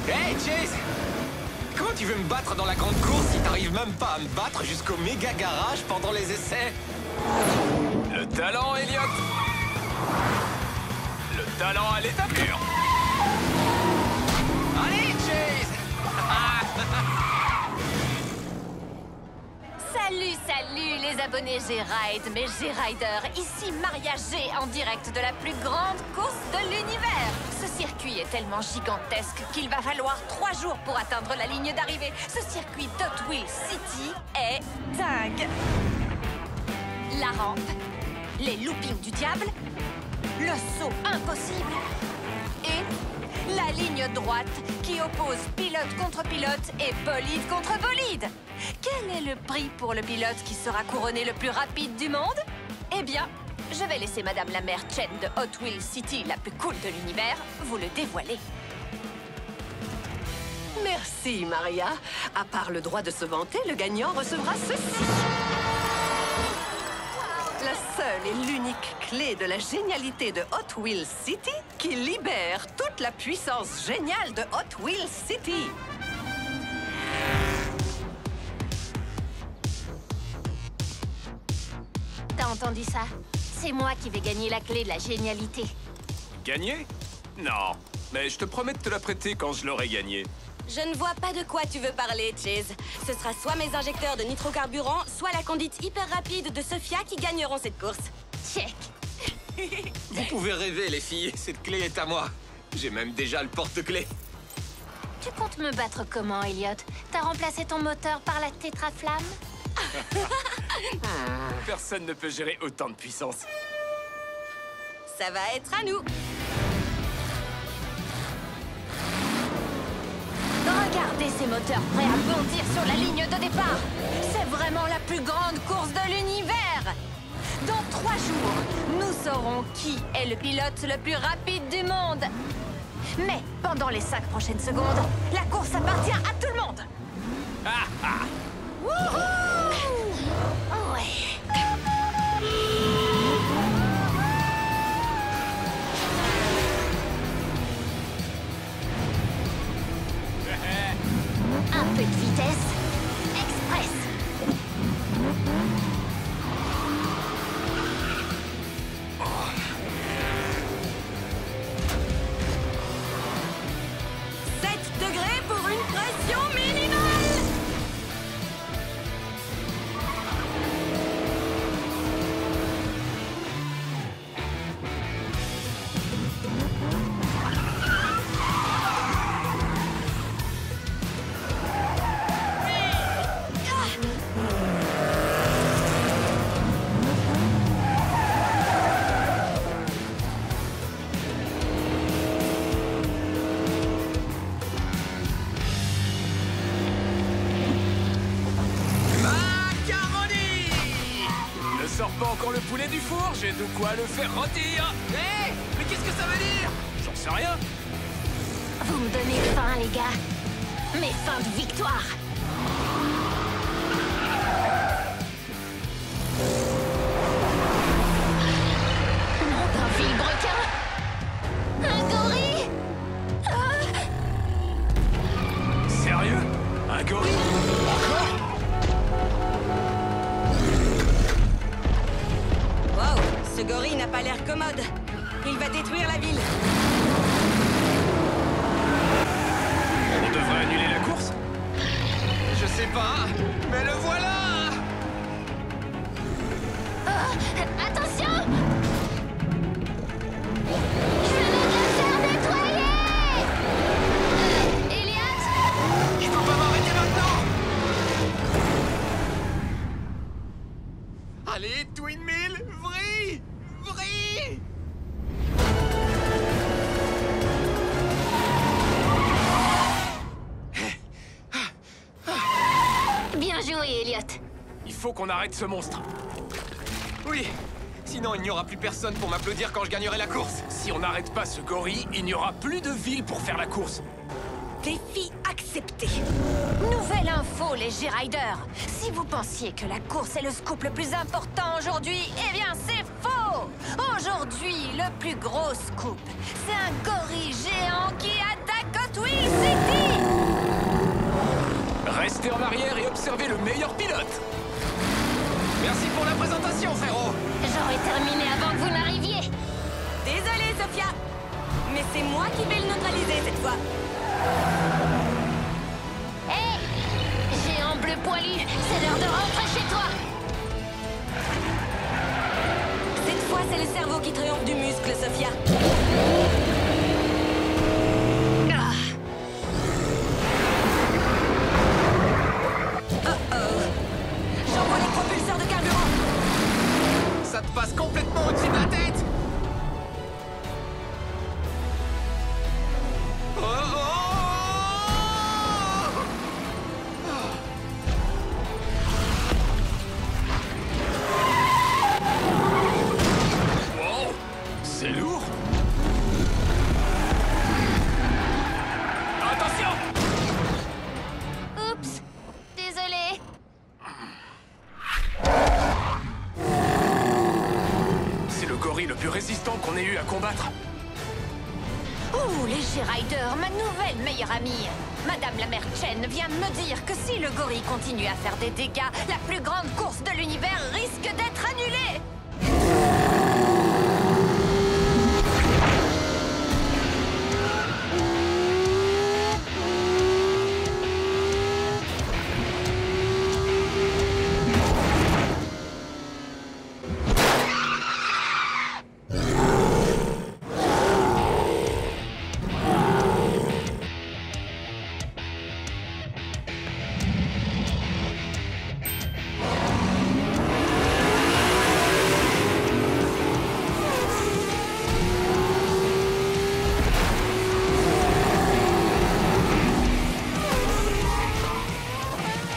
Hey, Chase! Comment tu veux me battre dans la grande course si t'arrives même pas à me battre jusqu'au méga garage pendant les essais? Le talent, Elliot! Le talent à l'état pur! Allez, Chase! Salut les abonnés G-Ride, mes G-Riders, ici Maria G en direct de la plus grande course de l'univers. Ce circuit est tellement gigantesque qu'il va falloir 3 jours pour atteindre la ligne d'arrivée. Ce circuit d'Hot Wheels City est dingue. La rampe, les loopings du diable, le saut impossible et la ligne droite qui oppose pilote contre pilote et bolide contre bolide. Quel est le prix pour le pilote qui sera couronné le plus rapide du monde? Eh bien, je vais laisser Madame la maire Chen de Hot Wheels City, la plus cool de l'univers, vous le dévoiler. Merci, Maria. À part le droit de se vanter, le gagnant recevra ceci. La seule et l'unique clé de la génialité de Hot Wheels City qui libère toute la puissance géniale de Hot Wheels City. T'as entendu ça? C'est moi qui vais gagner la clé de la génialité. Gagner? Non, mais je te promets de te la prêter quand je l'aurai gagnée. Je ne vois pas de quoi tu veux parler, Chase. Ce sera soit mes injecteurs de nitrocarburant, soit la conduite hyper rapide de Sophia qui gagneront cette course. Check. Vous pouvez rêver, les filles, cette clé est à moi. J'ai même déjà le porte-clés. Tu comptes me battre comment, Elliot? T'as remplacé ton moteur par la tétraflamme? Personne ne peut gérer autant de puissance. Ça va être à nous. Regardez ces moteurs prêts à bondir sur la ligne de départ. C'est vraiment la plus grande course de l'univers. Dans 3 jours, nous saurons qui est le pilote le plus rapide du monde. Mais pendant les 5 prochaines secondes, la course appartient à tout le monde. Wouhou! Ouais. Un peu de vitesse. Express. Degrés pour une pression minimale. Sors pas encore le poulet du four, j'ai de quoi le faire rôtir. Hé, mais qu'est-ce que ça veut dire? J'en sais rien. Vous me donnez faim, les gars. Mais faim de victoire. Nom d'un vilebrequin. Un gorille. Sérieux? Un gorille? Encore? Wow, ce gorille n'a pas l'air commode. Il va détruire la ville. On devrait annuler la course? Je sais pas, mais le voilà! Attention! Je vais me faire nettoyer! Elliot? Je peux pas m'arrêter maintenant! Allez, Twin Mill, vrille! Vrille! Bien joué, Elliot. Il faut qu'on arrête ce monstre. Oui, sinon il n'y aura plus personne pour m'applaudir quand je gagnerai la course. Si on n'arrête pas ce gorille, il n'y aura plus de ville pour faire la course. Défi accepté. Nouvelle info, les G-Riders. Si vous pensiez que la course est le scoop le plus important aujourd'hui, eh bien c'est faux. Aujourd'hui, le plus gros scoop, c'est un gorille géant qui attaque Hot Wheels City. pour la présentation, frérot. J'aurais terminé avant que vous n'arriviez. Désolée, Sophia. Mais c'est moi qui vais le neutraliser cette fois. Hé, géant bleu poilu, c'est l'heure de rentrer chez toi. Cette fois, c'est le cerveau qui triomphe du muscle, Sophia. Ah. J'envoie les propulseurs de carburant. Ça te passe complètement au-dessus de la tête. Oh, oh, oh. Wow, c'est lourd. Attention! Oups, désolé. C'est le gorille le plus résistant qu'on ait eu à combattre. Ouh, les G-Riders, ma nouvelle meilleure amie. Madame la mère Chen vient de me dire que si le gorille continue à faire des dégâts, la plus grande course de l'univers risque d'être annulée.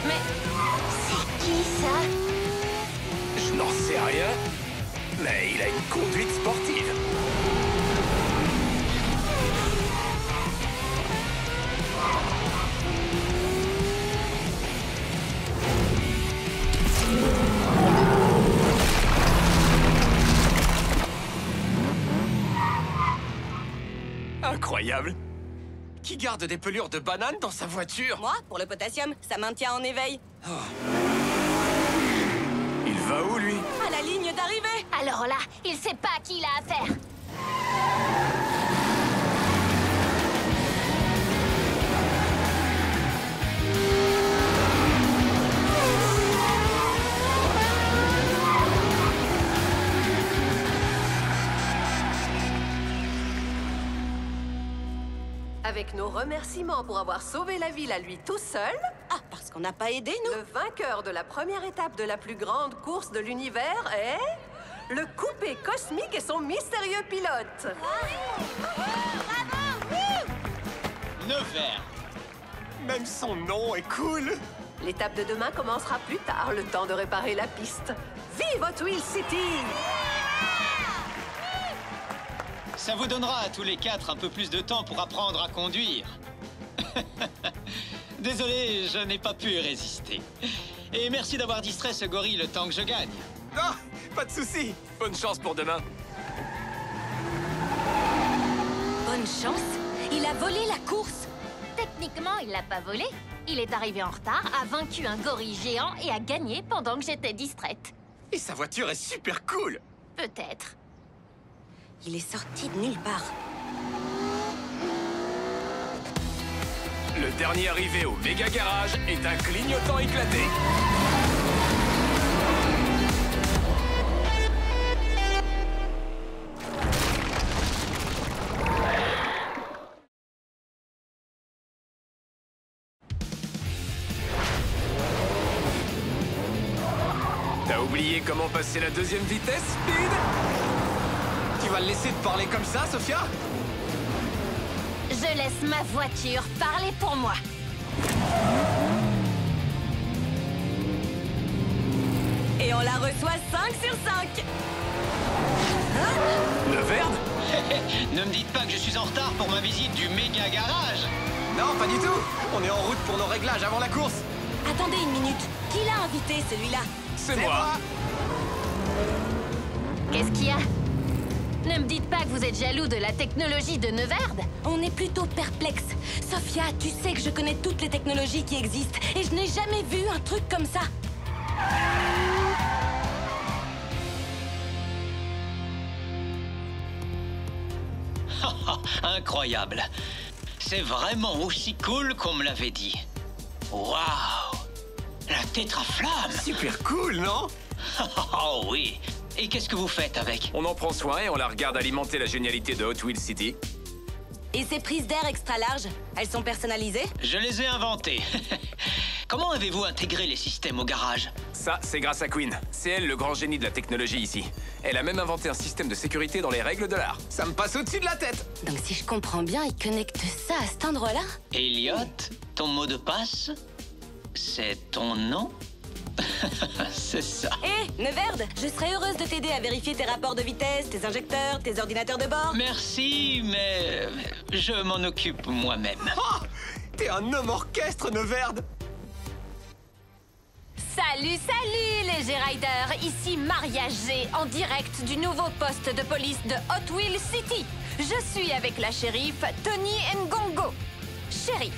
Mais c'est qui ça? Je n'en sais rien, mais il a une conduite sportive. Incroyable. Qui garde des pelures de banane dans sa voiture? Moi, pour le potassium, ça maintient en éveil. Il va où, lui? À la ligne d'arrivée. Alors là, il sait pas à qui il a affaire. Avec nos remerciements pour avoir sauvé la ville à lui tout seul, Ah, parce qu'on n'a pas aidé, nous. le vainqueur de la première étape de la plus grande course de l'univers est... le coupé cosmique et son mystérieux pilote. Nevers. Même son nom est cool. L'étape de demain commencera plus tard, le temps de réparer la piste. Vive Hot Wheels City! Ça vous donnera à tous les quatre un peu plus de temps pour apprendre à conduire. Désolé, je n'ai pas pu résister. Et merci d'avoir distrait ce gorille le temps que je gagne. Ah, pas de souci. Bonne chance pour demain. Bonne chance. Il a volé la course. Techniquement, il l'a pas volé. Il est arrivé en retard, a vaincu un gorille géant et a gagné pendant que j'étais distraite. Et sa voiture est super cool. Peut-être. Il est sorti de nulle part. Le dernier arrivé au méga garage est un clignotant éclaté. T'as oublié comment passer la deuxième vitesse, Speed? Tu vas le laisser te parler comme ça, Sophia? Je laisse ma voiture parler pour moi. Et on la reçoit 5 sur 5. Le Verde? Ne me dites pas que je suis en retard pour ma visite du méga garage. Non, pas du tout. On est en route pour nos réglages avant la course. Attendez une minute. Qui l'a invité, celui-là? C'est moi. Qu'est-ce qu'il y a? Ne me dites pas que vous êtes jaloux de la technologie de Neverd. On est plutôt perplexe. Sophia, tu sais que je connais toutes les technologies qui existent et je n'ai jamais vu un truc comme ça. Incroyable. C'est vraiment aussi cool qu'on me l'avait dit. Waouh! La tétraflamme! Super cool, non? Oh oui! Et qu'est-ce que vous faites avec? On en prend soin et on la regarde alimenter la génialité de Hot Wheels City. Et ces prises d'air extra larges, elles sont personnalisées? Je les ai inventées. Comment avez-vous intégré les systèmes au garage? Ça, c'est grâce à Queen. C'est elle le grand génie de la technologie ici. Elle a même inventé un système de sécurité dans les règles de l'art. Ça me passe au-dessus de la tête. Donc si je comprends bien, ils connectent ça à cet endroit-là? Elliot, ton mot de passe, c'est ton nom? C'est ça. Hé, Neverd, je serais heureuse de t'aider à vérifier tes rapports de vitesse, tes injecteurs, tes ordinateurs de bord. Merci, mais je m'en occupe moi-même. Oh, t'es un homme orchestre, Neverd. Salut, salut les G-Riders, ici Maria G, en direct du nouveau poste de police de Hot Wheels City. Je suis avec la shérif Tony Ngongo. Shérif,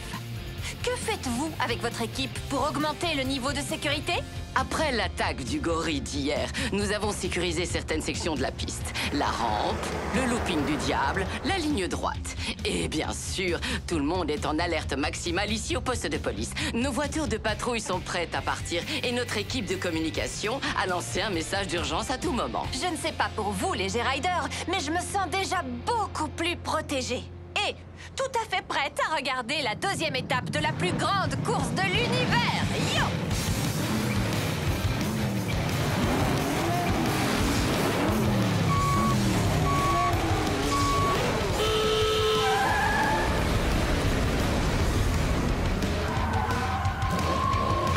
que faites-vous avec votre équipe pour augmenter le niveau de sécurité? Après l'attaque du gorille d'hier, nous avons sécurisé certaines sections de la piste. La rampe, le looping du diable, la ligne droite. Et bien sûr, tout le monde est en alerte maximale ici au poste de police. Nos voitures de patrouille sont prêtes à partir et notre équipe de communication a lancé un message d'urgence à tout moment. Je ne sais pas pour vous les G-Riders, mais je me sens déjà beaucoup plus protégée. Et tout à fait prête à regarder la deuxième étape de la plus grande course de l'univers. Yo!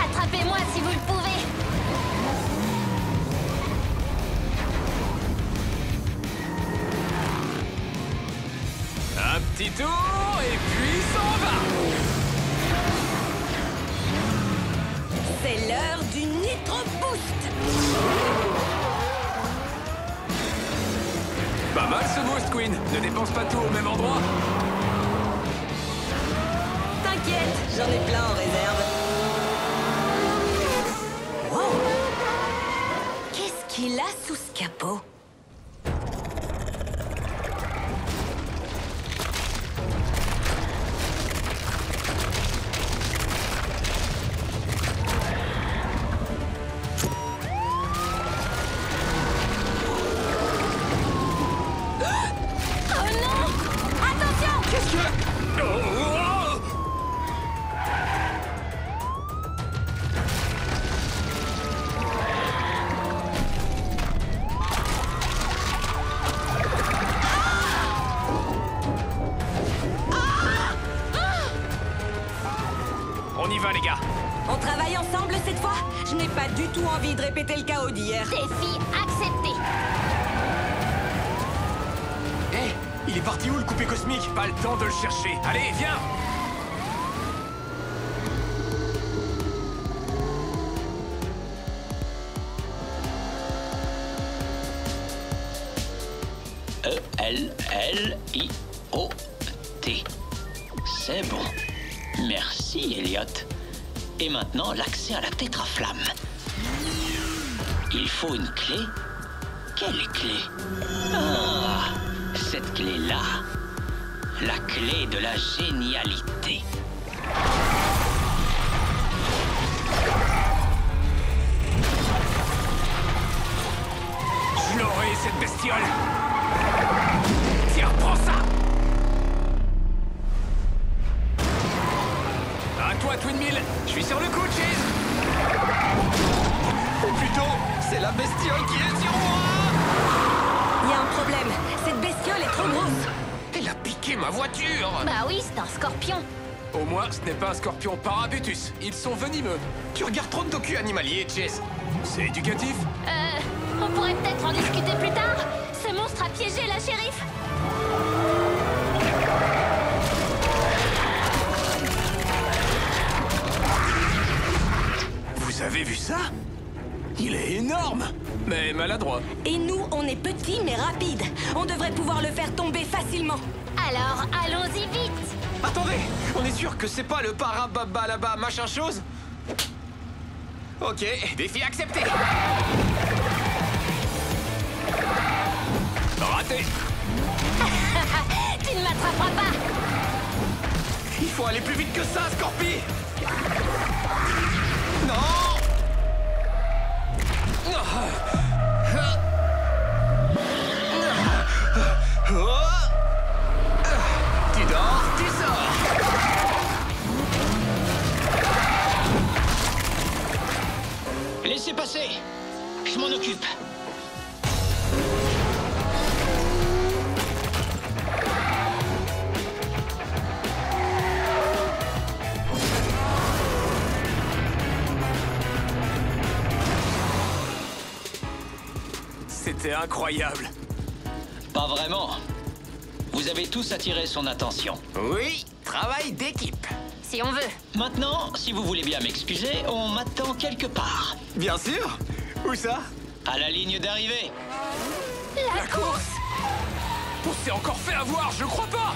Attrapez-moi si vous le pouvez. Un petit tour et puis s'en va. C'est l'heure du Nitro Boost. Pas mal ce boost, Queen. Ne dépense pas tout au même endroit. T'inquiète, j'en ai plein en réserve. Wow! Qu'est-ce qu'il a sous ce capot? On y va, les gars. On travaille ensemble cette fois? Je n'ai pas du tout envie de répéter le chaos d'hier. Défi accepté. Hé, il est parti où le coupé cosmique? Pas le temps de le chercher. Allez, viens. E-L-L-I-O-T. C'est bon. Merci, Elliot. Et maintenant, l'accès à la tétraflamme. Il faut une clé. Quelle clé? Ah, cette clé-là. La clé de la génialité. Je l'aurai, cette bestiole. Tiens, prends ça. À toi, Twin Mill. Je suis sur le coup, Cheese. Ou plutôt, c'est la bestiole qui est sur moi. Il y a un problème. Cette bestiole est trop grosse. Elle a piqué ma voiture. Bah oui, c'est un scorpion. Au moins, ce n'est pas un scorpion parabutus. Ils sont venimeux. Tu regardes trop de docu animaliers, Chase. C'est éducatif. On pourrait peut-être en discuter plus tard. Ce monstre a piégé la shérif. Vous avez vu ça? Il est énorme, mais maladroit. Et nous, on est petits mais rapides. On devrait pouvoir le faire tomber facilement. Alors, allons-y vite. Attendez, on est sûr que c'est pas le parababa là-bas machin chose? Ok, défi accepté. Raté. Tu ne rattrapera pas. Il faut aller plus vite que ça, Scorpi! Non! Tu dors, tu sors! Laissez passer. Je m'en occupe. C'était incroyable. Pas vraiment. Vous avez tous attiré son attention. Oui, travail d'équipe. Si on veut. Maintenant, si vous voulez bien m'excuser, on m'attend quelque part. Bien sûr. Où ça? À la ligne d'arrivée. La course. On s'est encore fait avoir, je crois pas.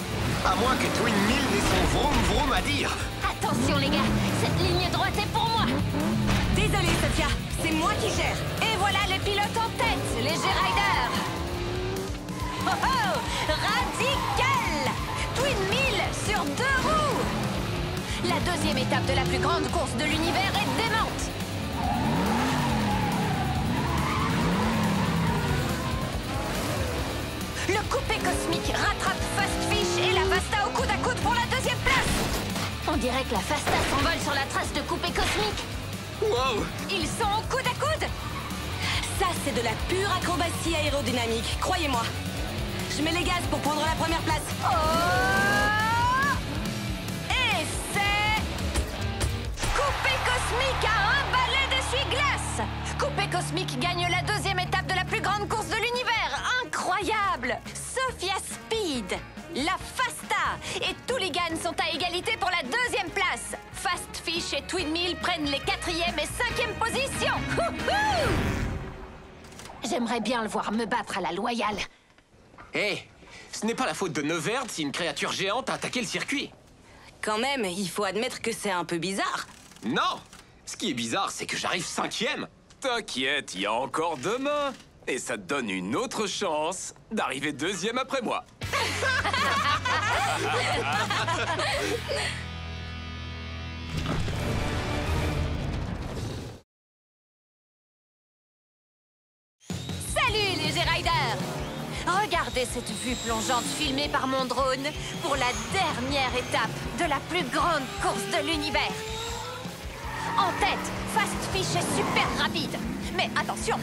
À moins que Twin Mill n'ait son vroom vroom à dire. Attention les gars, cette ligne droite est pour moi. Désolée, Sophia, c'est moi qui gère. Et voilà les pilotes en tête, les G-Riders. Oh oh, radical. Twin Mill sur 2 roues. La deuxième étape de la plus grande course de l'univers est démente. Le coupé cosmique rattrape Fast Fish et la Fasta au coude à coude pour la deuxième place. On dirait que la Fasta s'envole sur la trace de coupé cosmique. Wow. Ils sont au coude à coude. Ça, c'est de la pure acrobatie aérodynamique, croyez-moi. Je mets les gaz pour prendre la première place. Oh! Et c'est... Coupé cosmique à un balai d'essuie-glace. Coupé cosmique gagne la deuxième étape de la plus grande course de l'univers. Incroyable! Sophia Speed, la Fasta et Tooligan sont à égalité pour la deuxième place. Fast Fish et Twin Mill prennent les 4e et 5e positions. J'aimerais bien le voir me battre à la loyale. Hé, ce n'est pas la faute de Neverd si une créature géante a attaqué le circuit. Quand même, il faut admettre que c'est un peu bizarre. Non! Ce qui est bizarre, c'est que j'arrive 5e. T'inquiète, il y a encore demain. Et ça te donne une autre chance d'arriver 2e après moi. Salut les G-Riders! Regardez cette vue plongeante filmée par mon drone pour la dernière étape de la plus grande course de l'univers. En tête, Fast Fish est super rapide. Mais attention,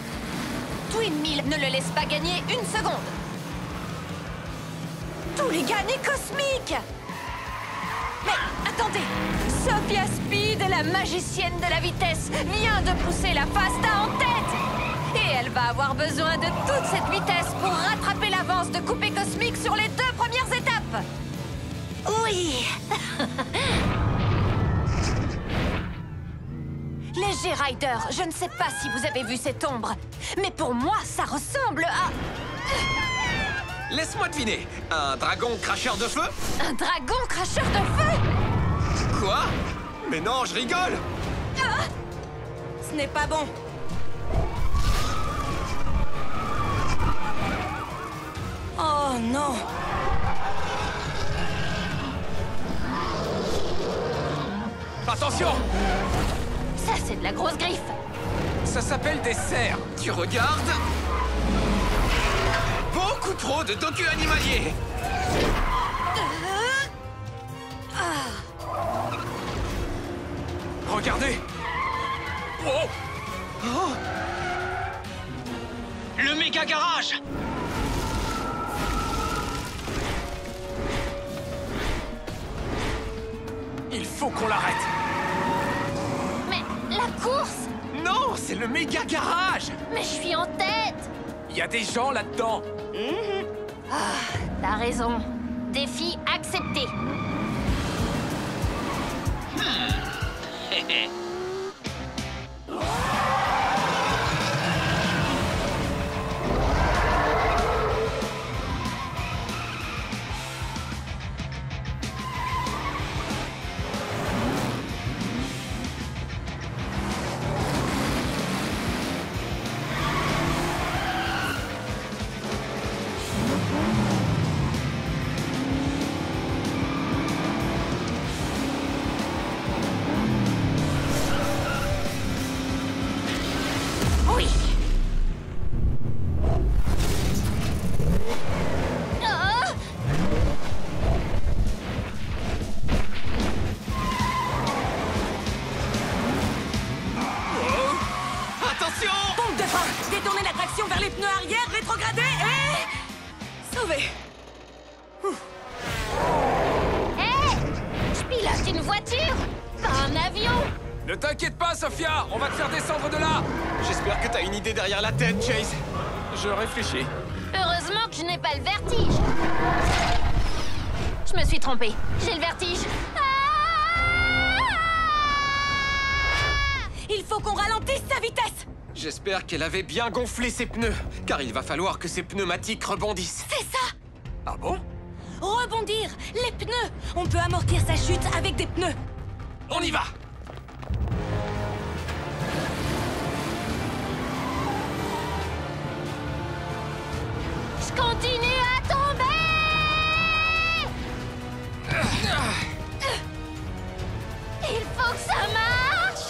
Twin Mill ne le laisse pas gagner une seconde. Tooligan est cosmique! Mais attendez, Sophia Speed, la magicienne de la vitesse, vient de pousser la Fasta en tête! Et elle va avoir besoin de toute cette vitesse pour rattraper l'avance de Coupé Cosmique sur les 2 premières étapes. Oui. Les G-Riders, je ne sais pas si vous avez vu cette ombre, mais pour moi, ça ressemble à... Laisse-moi deviner. Un dragon cracheur de feu? un dragon cracheur de feu! Quoi? Mais non, je rigole! Ce n'est pas bon. Oh non! Attention! Ça, c'est de la grosse griffe. Ça s'appelle des cerfs. Tu regardes? Beaucoup trop de docu animaliers. Regardez! Oh! Oh! Le méga garage. Il faut qu'on l'arrête. Mais la course? Non, c'est le méga garage. Mais je suis en tête! Il y a des gens là-dedans. T'as raison. Défi accepté. Sauvé. Hé! Je pilote une voiture, pas un avion! Ne t'inquiète pas, Sophia, on va te faire descendre de là. J'espère que t'as une idée derrière la tête, Chase. Je réfléchis. Heureusement que je n'ai pas le vertige. Je me suis trompée. J'ai le vertige. Il faut qu'on ralentisse sa vitesse. J'espère qu'elle avait bien gonflé ses pneus, car il va falloir que ses pneumatiques rebondissent. C'est ça. Ah bon? Rebondir. Les pneus. On peut amortir sa chute avec des pneus. On y va! Je continue à tomber! Il faut que ça marche!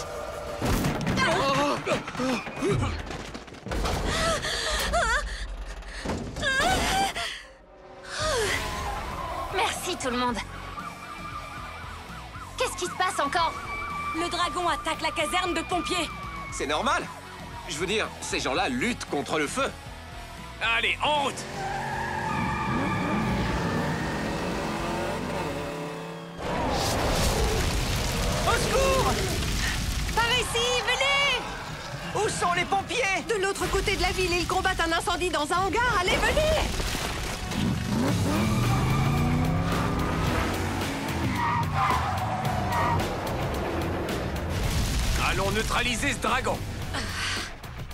Merci tout le monde. Qu'est-ce qui se passe encore? Le dragon attaque la caserne de pompiers. C'est normal. Je veux dire, ces gens-là luttent contre le feu. Allez, en route! Au secours! Par ici, venez! Où sont les pompiers? De l'autre côté de la ville, ils combattent un incendie dans un hangar. Allez, venez! Allons neutraliser ce dragon.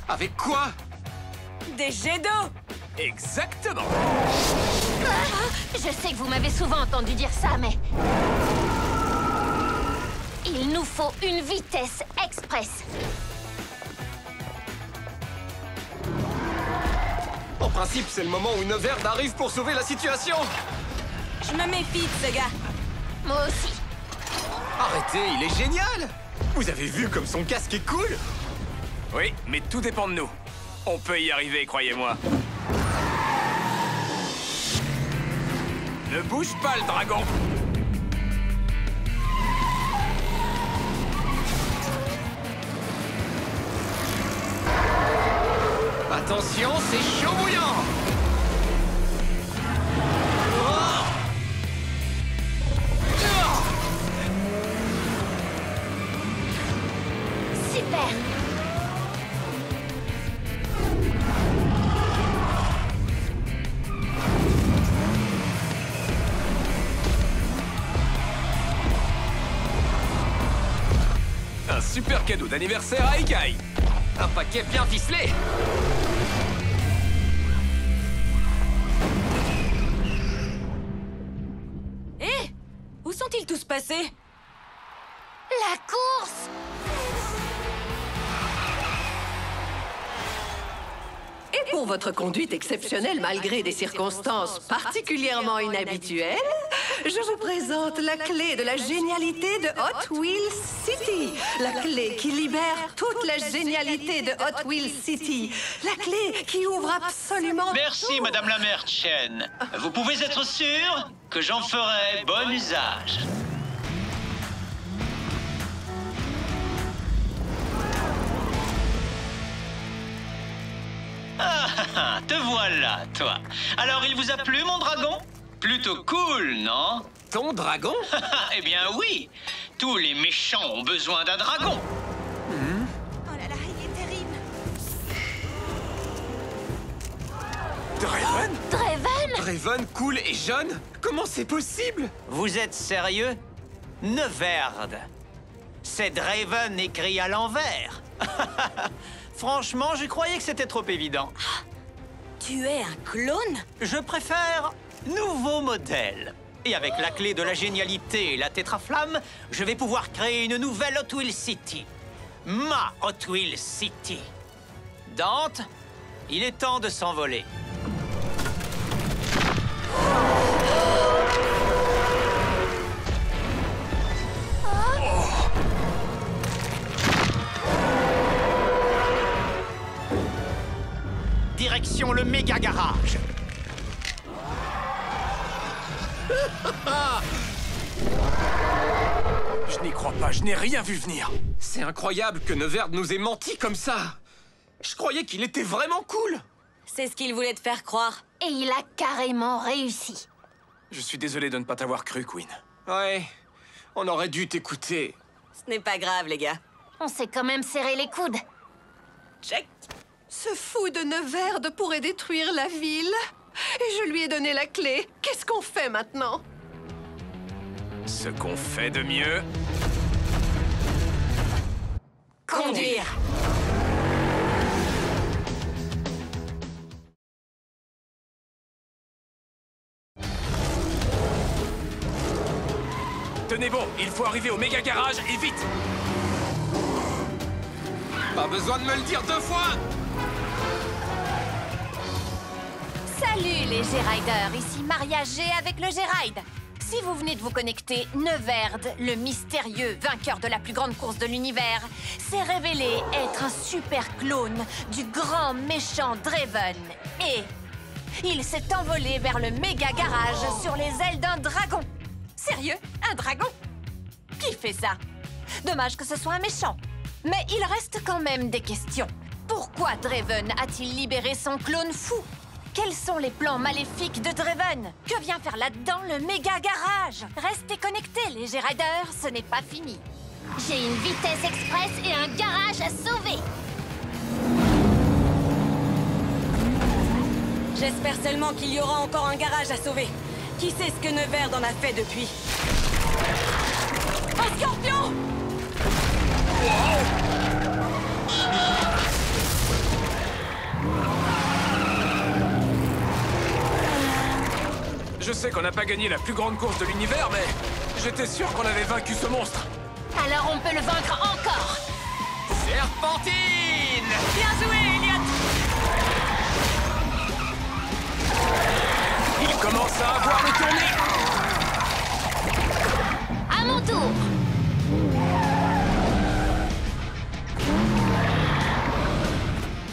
Avec quoi? Des jets d'eau. Exactement. Je sais que vous m'avez souvent entendu dire ça, mais... Il nous faut une vitesse express. En principe, c'est le moment où Neverd arrive pour sauver la situation. Je me méfie de ce gars. Moi aussi. Arrêtez, il est génial. Vous avez vu comme son casque est cool? Oui, mais tout dépend de nous. On peut y arriver, croyez-moi. Ne bouge pas, le dragon. Attention, c'est chaud bouillant. Super. Un super cadeau d'anniversaire à Ikai. Un paquet bien ficelé. Hé! Où sont-ils tous passés? La course! Et pour votre conduite exceptionnelle malgré des circonstances particulièrement inhabituelles, je vous présente la clé de la génialité de Hot Wheels City. La clé qui libère toute la génialité de Hot Wheels City. La clé qui ouvre absolument Merci, tout. Madame la Mère Chen. Vous pouvez être sûr que j'en ferai bon usage. Ah, te voilà, toi. Alors, il vous a plu, mon dragon? Plutôt cool, non? Ton dragon? Eh bien, oui. Tous les méchants ont besoin d'un dragon. Oh là là, il est terrible. Draven? Draven? Draven cool et jeune? Comment c'est possible? Vous êtes sérieux? Neverd. C'est Draven écrit à l'envers. Franchement, je croyais que c'était trop évident. Tu es un clone? Je préfère nouveau modèle. Et avec la clé de la génialité et la tétraflamme, je vais pouvoir créer une nouvelle Hot Wheels City. Ma Hot Wheels City. Dante, il est temps de s'envoler. Direction le méga garage. Je n'y crois pas, je n'ai rien vu venir. C'est incroyable que Neverd nous ait menti comme ça. Je croyais qu'il était vraiment cool. C'est ce qu'il voulait te faire croire. Et il a carrément réussi. Je suis désolé de ne pas t'avoir cru, Queen. Ouais, on aurait dû t'écouter. Ce n'est pas grave, les gars. On s'est quand même serré les coudes. Check. Ce fou de Neverd pourrait détruire la ville. Et je lui ai donné la clé. Qu'est-ce qu'on fait maintenant? Ce qu'on fait de mieux... Conduire. Tenez bon, il faut arriver au méga garage et vite! Pas besoin de me le dire 2 fois! Salut les G-Riders, ici Maria G avec le G-Ride. Si vous venez de vous connecter, Neverd, le mystérieux vainqueur de la plus grande course de l'univers, s'est révélé être un super clone du grand méchant Draven. Et il s'est envolé vers le méga garage sur les ailes d'un dragon. Sérieux? Un dragon? Qui fait ça? Dommage que ce soit un méchant. Mais il reste quand même des questions. Pourquoi Draven a-t-il libéré son clone fou? Quels sont les plans maléfiques de Draven? Que vient faire là-dedans le méga garage? Restez connectés, les G-Riders, ce n'est pas fini. J'ai une vitesse express et un garage à sauver. J'espère seulement qu'il y aura encore un garage à sauver. Qui sait ce que Neverd en a fait depuis? Un scorpion! Je sais qu'on n'a pas gagné la plus grande course de l'univers, mais j'étais sûr qu'on avait vaincu ce monstre. Alors on peut le vaincre encore. Serpentine! Bien joué, Elliot! Il commence à avoir le tournis. À mon tour.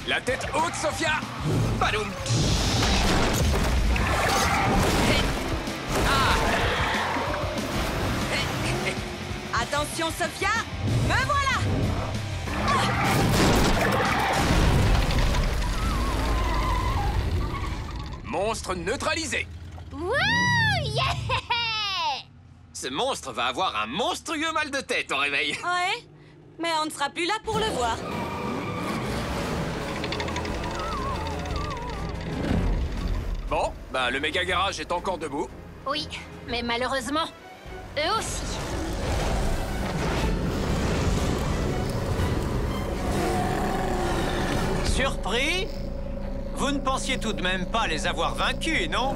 La tête haute, Sophia! Badoum! Attention, Sophia! Me voilà! Monstre neutralisé! Wouh! Yeah! Ce monstre va avoir un monstrueux mal de tête au réveil. Ouais, mais on ne sera plus là pour le voir. Bon, ben le méga garage est encore debout. Oui, mais malheureusement, eux aussi. Surpris? Vous ne pensiez tout de même pas les avoir vaincus, non?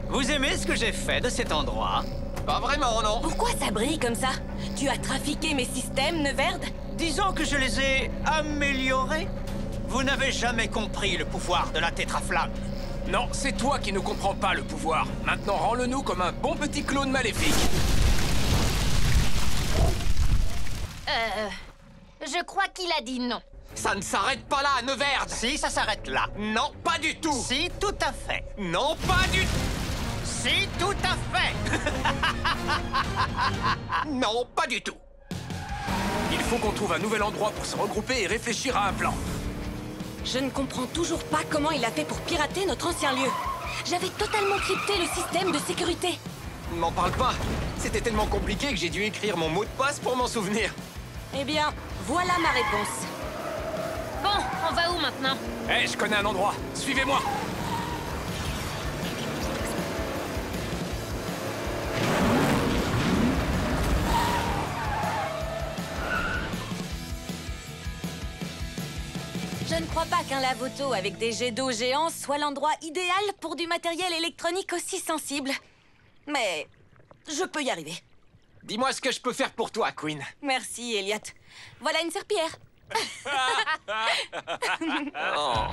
Vous aimez ce que j'ai fait de cet endroit? Pas vraiment, non. Pourquoi ça brille comme ça? Tu as trafiqué mes systèmes, Neverd? Disons que je les ai améliorés. Vous n'avez jamais compris le pouvoir de la tétraflamme. Non, c'est toi qui ne comprends pas le pouvoir. Maintenant, rends-le-nous comme un bon petit clone maléfique. Je crois qu'il a dit non. Ça ne s'arrête pas là, Neverd. Si, ça s'arrête là. Non, pas du tout. Si, tout à fait. Non, pas du tout. Si, tout à fait. Non, pas du tout. Il faut qu'on trouve un nouvel endroit pour se regrouper et réfléchir à un plan. Je ne comprends toujours pas comment il a fait pour pirater notre ancien lieu. J'avais totalement crypté le système de sécurité. M'en parle pas. C'était tellement compliqué que j'ai dû écrire mon mot de passe pour m'en souvenir. Eh bien, voilà ma réponse. Bon, on va où maintenant? Hé, je connais un endroit. Suivez-moi. Je ne crois pas qu'un lave-auto avec des jets d'eau géants soit l'endroit idéal pour du matériel électronique aussi sensible. Mais je peux y arriver. Dis-moi ce que je peux faire pour toi, Queen. Merci, Elliot. Voilà une serpillière. Oh.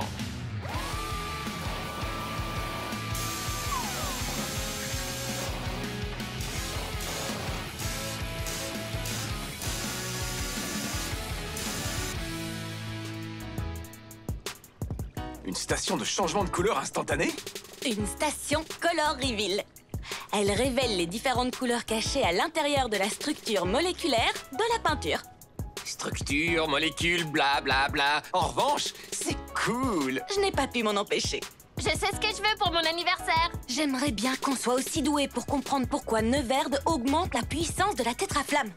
Une station de changement de couleur instantanée? Une station Color Reveal. Elle révèle les différentes couleurs cachées à l'intérieur de la structure moléculaire de la peinture. Structure, molécule, bla bla bla. En revanche, c'est cool! Je n'ai pas pu m'en empêcher. Je sais ce que je veux pour mon anniversaire. J'aimerais bien qu'on soit aussi doué pour comprendre pourquoi Neverd augmente la puissance de la tétraflamme.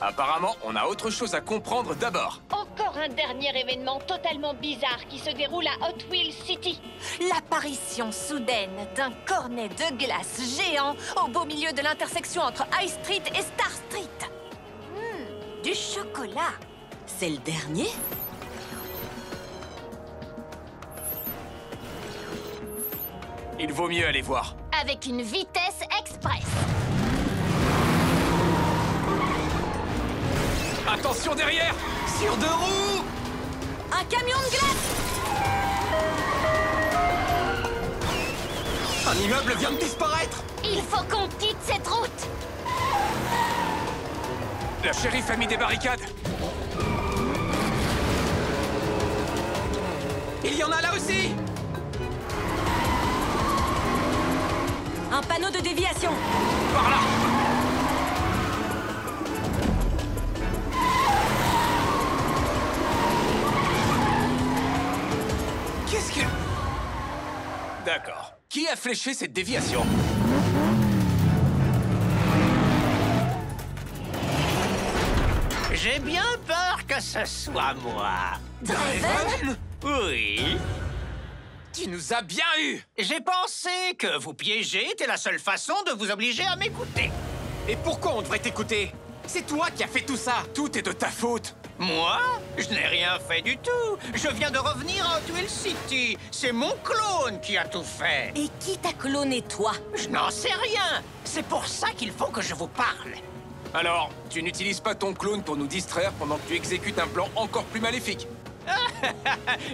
Apparemment, on a autre chose à comprendre d'abord. Encore un dernier événement totalement bizarre qui se déroule à Hot Wheels City. L'apparition soudaine d'un cornet de glace géant au beau milieu de l'intersection entre High Street et Star Street. Du chocolat. C'est le dernier? Il vaut mieux aller voir. Avec une vitesse express. Attention derrière! Sur deux roues! Un camion de glace! Un immeuble vient de disparaître! Il faut qu'on quitte cette route. La shérif a mis des barricades. Il y en a là aussi! Un panneau de déviation. Par là! Qu'est-ce que... D'accord. Qui a fléché cette déviation? J'ai bien peur que ce soit moi. Draven? Oui. Tu nous as bien eu! J'ai pensé que vous piéger était la seule façon de vous obliger à m'écouter. Et pourquoi on devrait t'écouter? C'est toi qui as fait tout ça! Tout est de ta faute! Moi? Je n'ai rien fait du tout. Je viens de revenir à Hot Wheels City. C'est mon clone qui a tout fait. Et qui t'a cloné, toi? Je n'en sais rien. C'est pour ça qu'il faut que je vous parle. Alors, tu n'utilises pas ton clone pour nous distraire pendant que tu exécutes un plan encore plus maléfique?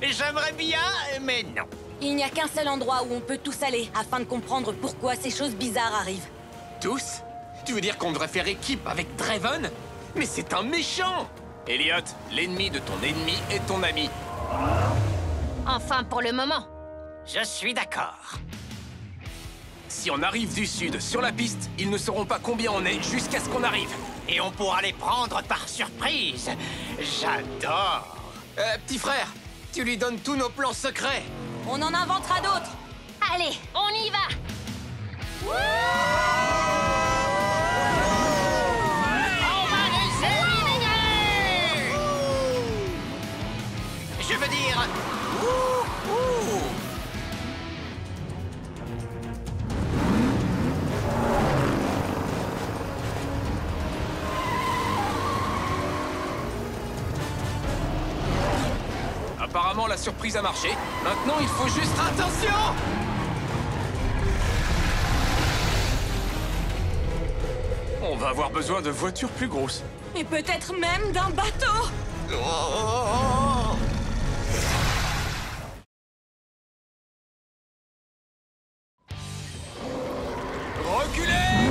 J'aimerais bien, mais non. Il n'y a qu'un seul endroit où on peut tous aller afin de comprendre pourquoi ces choses bizarres arrivent. Tous? Tu veux dire qu'on devrait faire équipe avec Draven? Mais c'est un méchant! Elliot, l'ennemi de ton ennemi est ton ami. Enfin, pour le moment. Je suis d'accord. Si on arrive du sud sur la piste, ils ne sauront pas combien on est jusqu'à ce qu'on arrive. Et on pourra les prendre par surprise. J'adore. Petit frère, tu lui donnes tous nos plans secrets. On en inventera d'autres. Allez, on y va. On va les éliminer! Je veux dire... Apparemment, la surprise a marché. Maintenant, il faut juste... Attention! On va avoir besoin de voitures plus grosses. Et peut-être même d'un bateau. Reculez!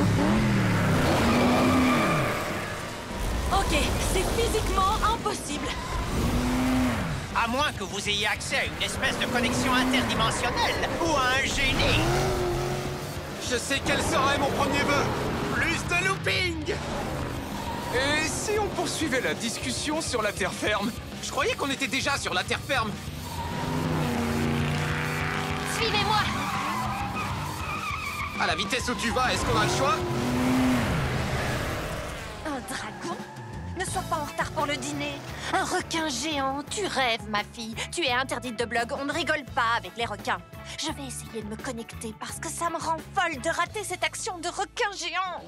Ok, c'est physiquement impossible. À moins que vous ayez accès à une espèce de connexion interdimensionnelle ou à un génie. Je sais quel serait mon premier vœu. Plus de looping! Et si on poursuivait la discussion sur la terre ferme? Je croyais qu'on était déjà sur la terre ferme. Suivez-moi. À la vitesse où tu vas, est-ce qu'on a le choix? Un dragon? Ne sois pas en retard pour le dîner. Un requin géant, tu rêves, ma fille. Tu es interdite de blog, on ne rigole pas avec les requins. Je vais essayer de me connecter parce que ça me rend folle de rater cette action de requin géant.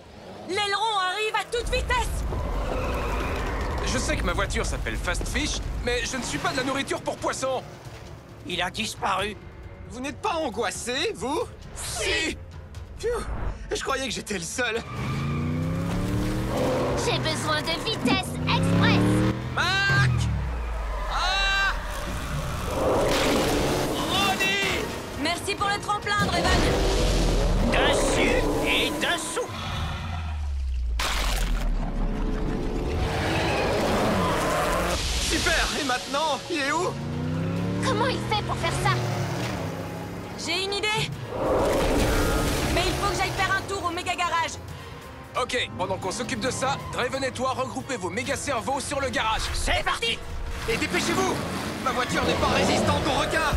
L'aileron arrive à toute vitesse. Je sais que ma voiture s'appelle Fast Fish, mais je ne suis pas de la nourriture pour poissons. Il a disparu. Vous n'êtes pas angoissé, vous? Si! Pfiou, je croyais que j'étais le seul. J'ai besoin de vitesse express. Mac! Ah! Ronnie! Merci pour le tremplin, Draven. Dessus et dessous. Super! Et maintenant, il est où? Comment il fait pour faire ça? J'ai une idée. Mais il faut que j'aille faire un tour au méga garage. Ok, pendant qu'on s'occupe de ça, Draven et toi regroupez vos méga cerveaux sur le garage. C'est parti. Et dépêchez-vous! Ma voiture n'est pas résistante aux requins!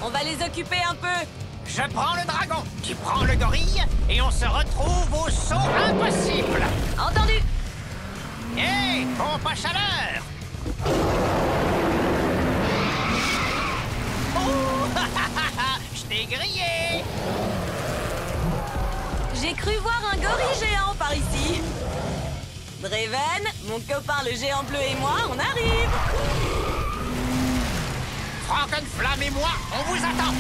On va les occuper un peu. Je prends le dragon, tu prends le gorille, et on se retrouve au saut impossible. Entendu. Hé, pompe à chaleur. Oh, je t'ai grillé. J'ai cru voir un gorille géant par ici. Draven, mon copain le géant bleu et moi, on arrive. Frankenflamme et moi, on vous attend.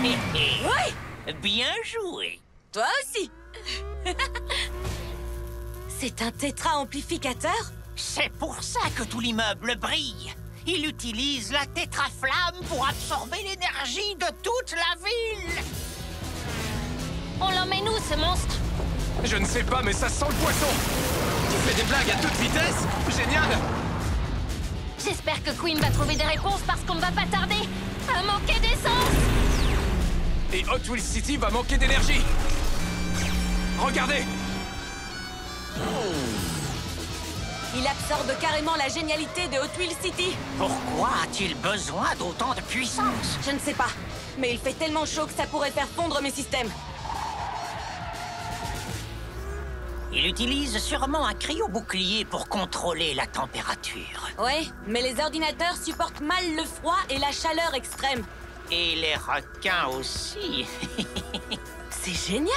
Oui, Bien joué. toi aussi. C'est un tétra-amplificateur? C'est pour ça que tout l'immeuble brille. Il utilise la tétraflamme pour absorber l'énergie de toute la ville. On l'emmène où, ce monstre? Je ne sais pas, mais ça sent le poisson! Tu fais des blagues à toute vitesse? Génial! J'espère que Queen va trouver des réponses parce qu'on ne va pas tarder à manquer d'essence. Et Hot Wheels City va manquer d'énergie! Regardez! Il absorbe carrément la génialité de Hot Wheels City. Pourquoi a-t-il besoin d'autant de puissance? Je ne sais pas, mais il fait tellement chaud que ça pourrait faire fondre mes systèmes. Il utilise sûrement un cryo-bouclier pour contrôler la température. Ouais, mais les ordinateurs supportent mal le froid et la chaleur extrême. Et les requins aussi. C'est génial!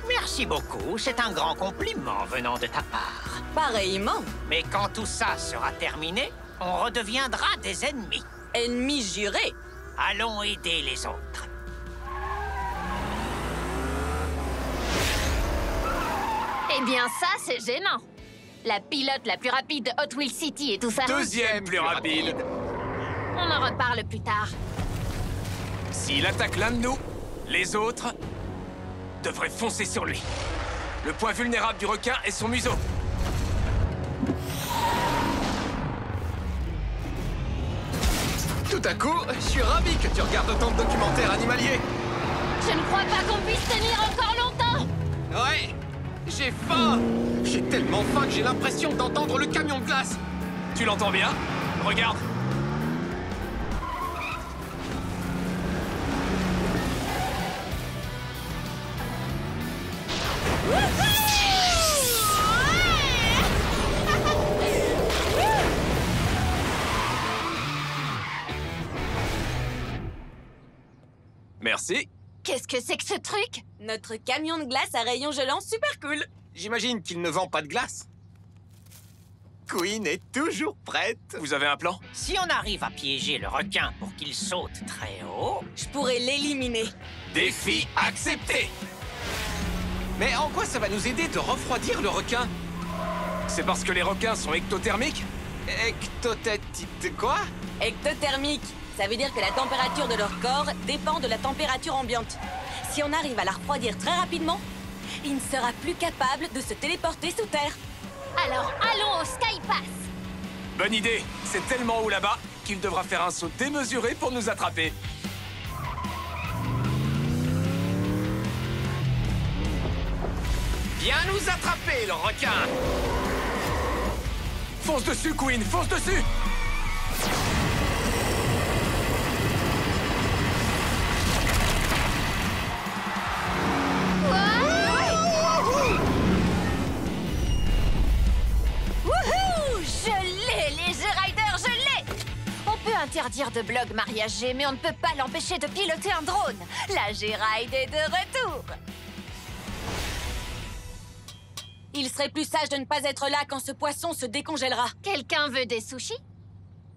Merci beaucoup, c'est un grand compliment venant de ta part. Pareillement. Mais quand tout ça sera terminé, on redeviendra des ennemis. Ennemi juré. Allons aider les autres. Eh bien, ça, c'est gênant. La pilote la plus rapide de Hot Wheels City et tout ça. Deuxième plus rapide! On en reparle plus tard. S'il attaque l'un de nous, les autres devraient foncer sur lui. Le point vulnérable du requin est son museau. Tout à coup, je suis ravi que tu regardes autant de documentaires animaliers. Je ne crois pas qu'on puisse tenir encore longtemps. Ouais, j'ai faim. J'ai tellement faim que j'ai l'impression d'entendre le camion de glace. Tu l'entends bien? Regarde. Merci. Qu'est-ce que c'est que ce truc? Notre camion de glace à rayons gelants super cool. J'imagine qu'il ne vend pas de glace. Queen est toujours prête. Vous avez un plan? Si on arrive à piéger le requin pour qu'il saute très haut... Je pourrais l'éliminer. Défi accepté. Mais en quoi ça va nous aider de refroidir le requin? C'est parce que les requins sont ectothermiques? Quoi? Ectothermique. Ça veut dire que la température de leur corps dépend de la température ambiante. Si on arrive à la refroidir très rapidement, il ne sera plus capable de se téléporter sous terre. Alors, allons au Sky Pass. Bonne idée. C'est tellement haut là-bas qu'il devra faire un saut démesuré pour nous attraper. Viens nous attraper, le requin! Fonce dessus, Queen, fonce dessus! Wouhou! Je l'ai, les G-Riders, je l'ai! On peut interdire de blog mariage G, mais on ne peut pas l'empêcher de piloter un drone. La G-Ride est de retour. Il serait plus sage de ne pas être là quand ce poisson se décongèlera. Quelqu'un veut des sushis?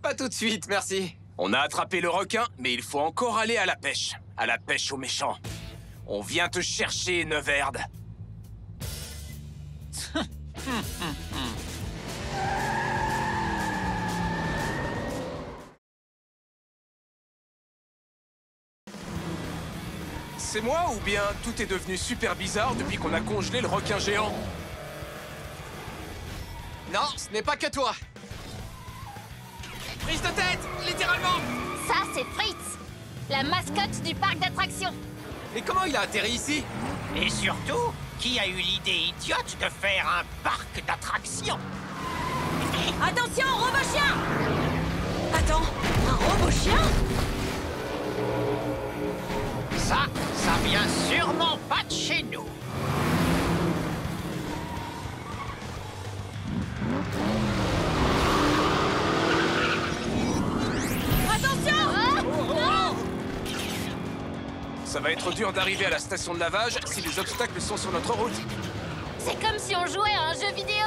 Pas tout de suite, merci. On a attrapé le requin, mais il faut encore aller à la pêche. À la pêche aux méchants. On vient te chercher, Neverde. C'est moi ou bien tout est devenu super bizarre depuis qu'on a congelé le requin géant? Non, ce n'est pas que toi. Prise de tête, littéralement. Ça, c'est Fritz, la mascotte du parc d'attractions. Et comment il a atterri ici? Et surtout, qui a eu l'idée idiote de faire un parc d'attractions? Attention, robot chien! Attends, un robot chien? Ça vient sûrement pas de chez nous. Ça va être dur d'arriver à la station de lavage si les obstacles sont sur notre route. C'est comme si on jouait à un jeu vidéo.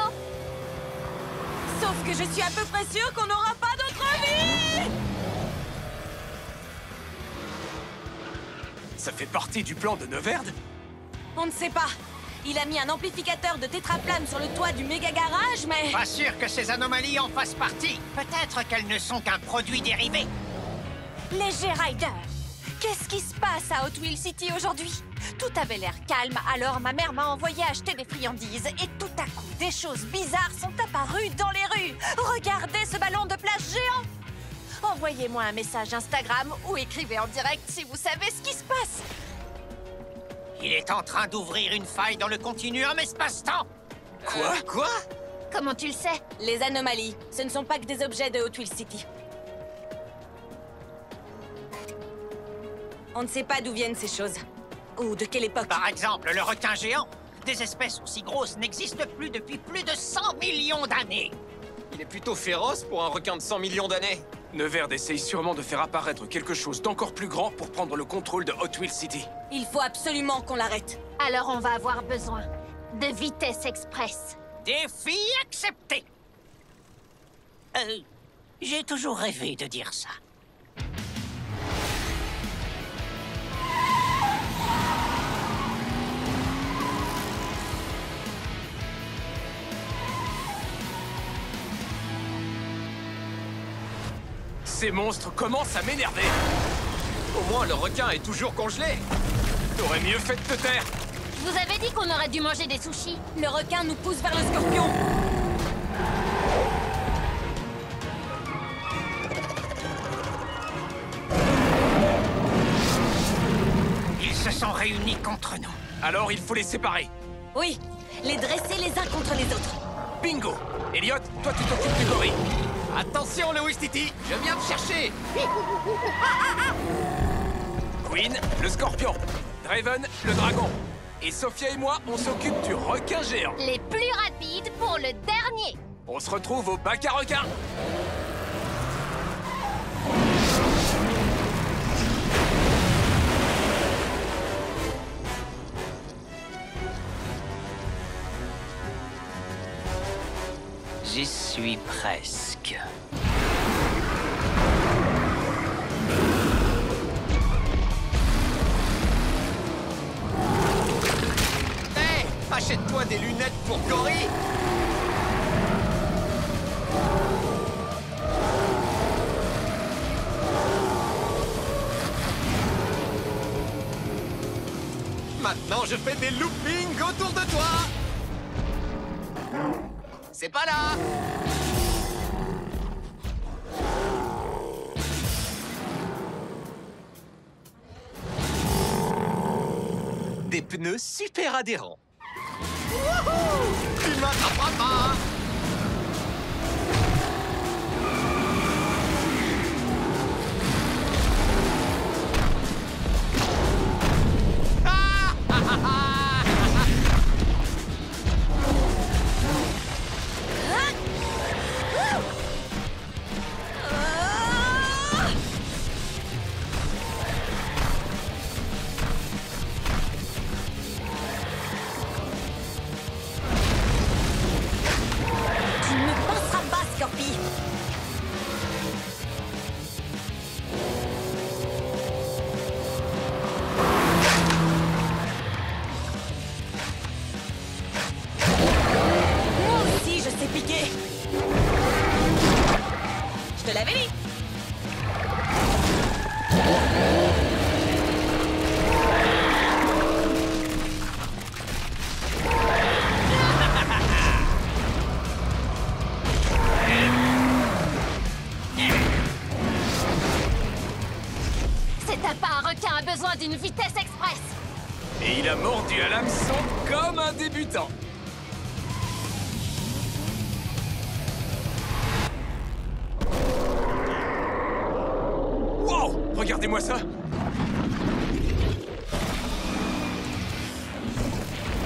Sauf que je suis à peu près sûre qu'on n'aura pas d'autre vie! Ça fait partie du plan de Neverd? On ne sait pas. Il a mis un amplificateur de tétraflamme sur le toit du méga garage, mais... Pas sûr que ces anomalies en fassent partie. Peut-être qu'elles ne sont qu'un produit dérivé. Les G-Riders. Qu'est-ce qui se passe à Hot Wheels City aujourd'hui? Tout avait l'air calme, alors ma mère m'a envoyé acheter des friandises. Et tout à coup, des choses bizarres sont apparues dans les rues. Regardez ce ballon de plage géant! Envoyez-moi un message Instagram ou écrivez en direct si vous savez ce qui se passe. Il est en train d'ouvrir une faille dans le continuum espace-temps. Quoi? Comment tu le sais? Les anomalies, ce ne sont pas que des objets de Hot Wheels City. On ne sait pas d'où viennent ces choses. Ou de quelle époque. Par exemple, le requin géant. Des espèces aussi grosses n'existent plus depuis plus de 100 millions d'années. Il est plutôt féroce pour un requin de 100 millions d'années. Neverd essaye sûrement de faire apparaître quelque chose d'encore plus grand pour prendre le contrôle de Hot Wheels City. Il faut absolument qu'on l'arrête. Alors on va avoir besoin de vitesse express. Défi accepté. J'ai toujours rêvé de dire ça. Ces monstres commencent à m'énerver. Au moins, le requin est toujours congelé. T'aurais mieux fait de te taire. Je vous avais dit qu'on aurait dû manger des sushis. Le requin nous pousse vers le scorpion. Ils se sont réunis contre nous. Alors, il faut les séparer. Oui, les dresser les uns contre les autres. Bingo! Elliot, toi tu t'occupes du gorille. Attention, Louis Titi, je viens te chercher. Queen, le scorpion. Draven, le dragon. Et Sophia et moi, on s'occupe du requin géant. Les plus rapides pour le dernier. On se retrouve au bac à requins. J'y suis presque. Hé, achète-toi des lunettes pour gorille. Maintenant, je fais des loopings autour de toi. C'est pas là. Des pneus super adhérents. Wouhou! Tu m'attraperas pas. Comme un débutant. Wow! Regardez-moi ça!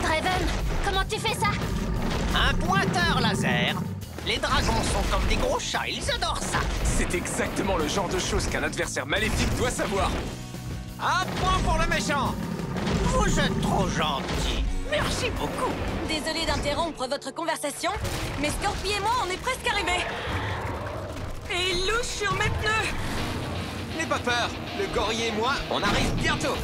Draven, comment tu fais ça? Un pointeur laser. Les dragons sont comme des gros chats, ils adorent ça. C'est exactement le genre de choses qu'un adversaire maléfique doit savoir. Un point pour le méchant. Vous êtes trop gentil. Merci beaucoup. Désolé d'interrompre votre conversation, mais Scorpi et moi, on est presque arrivés. Et il louche sur mes pneus. N'aie pas peur, le gorille et moi, on arrive bientôt.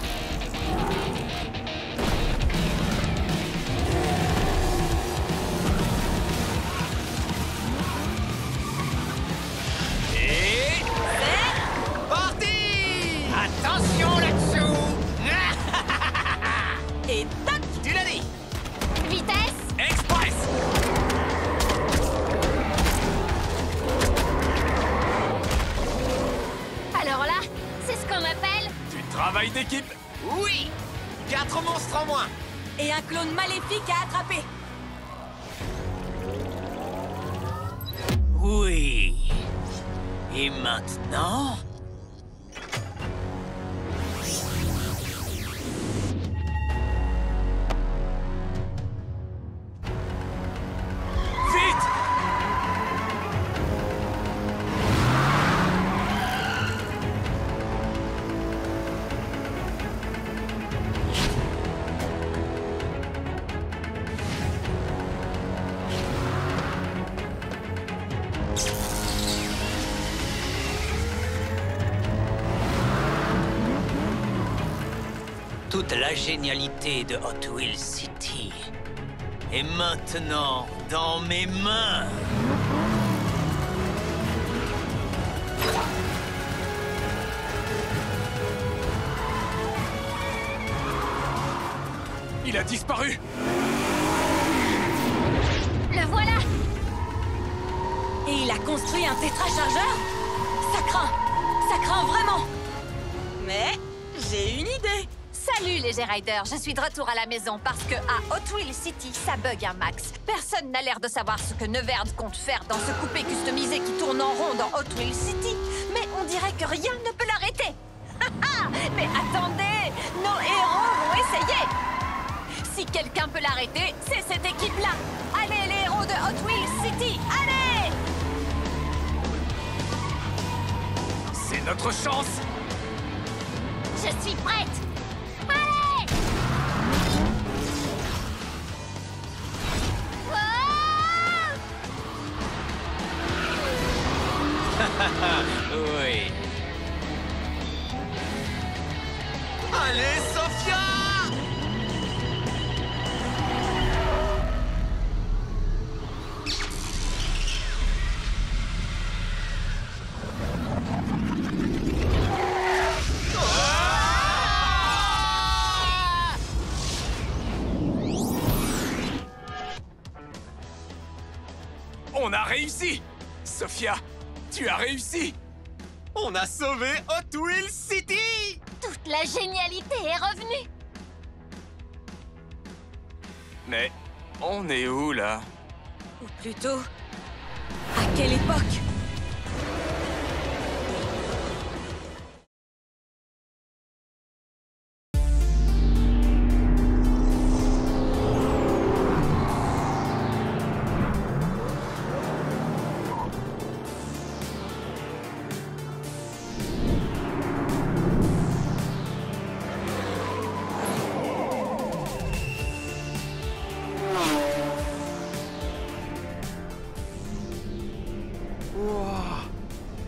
Et... C'est parti! Attention là-dessous. et tac. Tu l'as dit. Vitesse! Express! Alors là, c'est ce qu'on appelle... Du travail d'équipe. Oui. 4 monstres en moins. Et un clone maléfique à attraper. Oui. Et maintenant... Vite! Toute la génialité de Hot Wheels City est maintenant dans mes mains. Il a disparu. Le voilà! Et il a construit un tétrachargeur? Ça craint vraiment. Mais j'ai une idée. Salut les G-Riders, je suis de retour à la maison parce que à Hot Wheels City, ça bug un max. Personne n'a l'air de savoir ce que Neverd compte faire dans ce coupé customisé qui tourne en rond dans Hot Wheels City. Mais on dirait que rien ne peut l'arrêter. Mais attendez, nos héros vont essayer. Si quelqu'un peut l'arrêter, c'est cette équipe-là. Allez les héros de Hot Wheels City, allez! C'est notre chance. Je suis prête. Allez! Wow! Oui. Allez, Sophia! On a réussi! Sophia, tu as réussi! On a sauvé Hot Wheels City! Toute la génialité est revenue. Mais on est où, là? Ou plutôt, à quelle époque?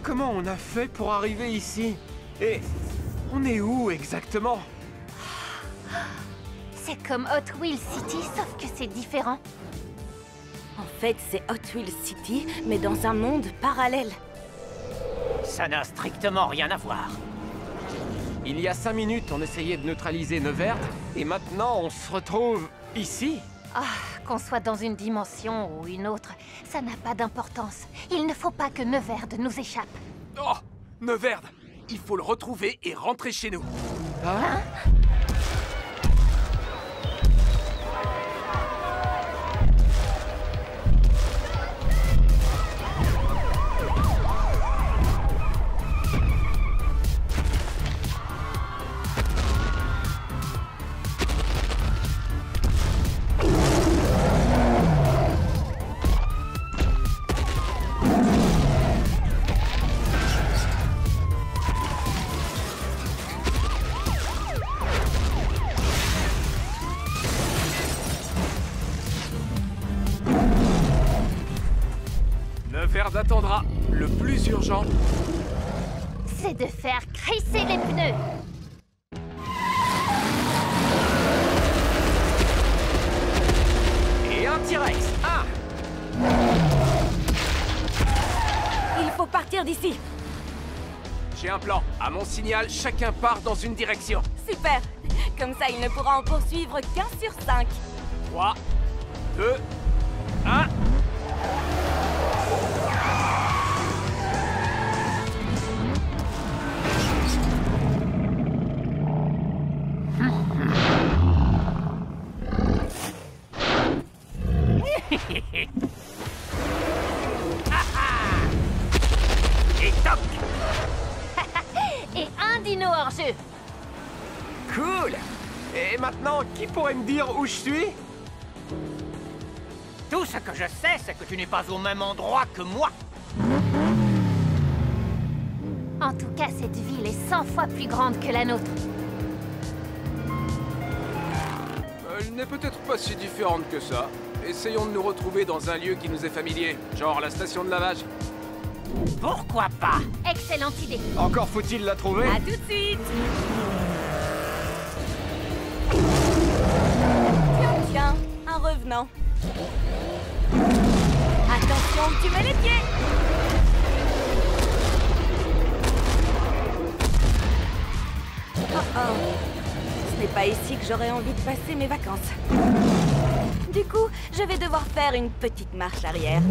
Comment on a fait pour arriver ici? Et on est où exactement? C'est comme Hot Wheels City, sauf que c'est différent. En fait, c'est Hot Wheels City, mais dans un monde parallèle. Ça n'a strictement rien à voir. Il y a 5 minutes, on essayait de neutraliser Neverd, et maintenant on se retrouve ici? Ah, qu'on soit dans une dimension ou une autre, ça n'a pas d'importance. Il ne faut pas que Neverd nous échappe. Oh! Neverd! Il faut le retrouver et rentrer chez nous. Hein? Neverd attendra. Le plus urgent, C'est de faire crisser les pneus. et un T-Rex. Ah! Il faut partir d'ici. J'ai un plan. À mon signal, chacun part dans une direction. Super. Comme ça, il ne pourra en poursuivre qu'un sur 5. 3, 2, 1. Et toc! Et un dino hors jeu. Cool. Et maintenant, qui pourrait me dire où je suis? Tout ce que je sais, c'est que tu n'es pas au même endroit que moi. En tout cas, cette ville est 100 fois plus grande que la nôtre. Elle n'est peut-être pas si différente que ça. Essayons de nous retrouver dans un lieu qui nous est familier, genre la station de lavage. Pourquoi pas? Excellente idée. Encore faut-il la trouver. À tout de suite. Tiens, un revenant. Attention, tu mets les pieds. Oh oh. Ce n'est pas ici que j'aurais envie de passer mes vacances. Du coup, je vais devoir faire une petite marche arrière.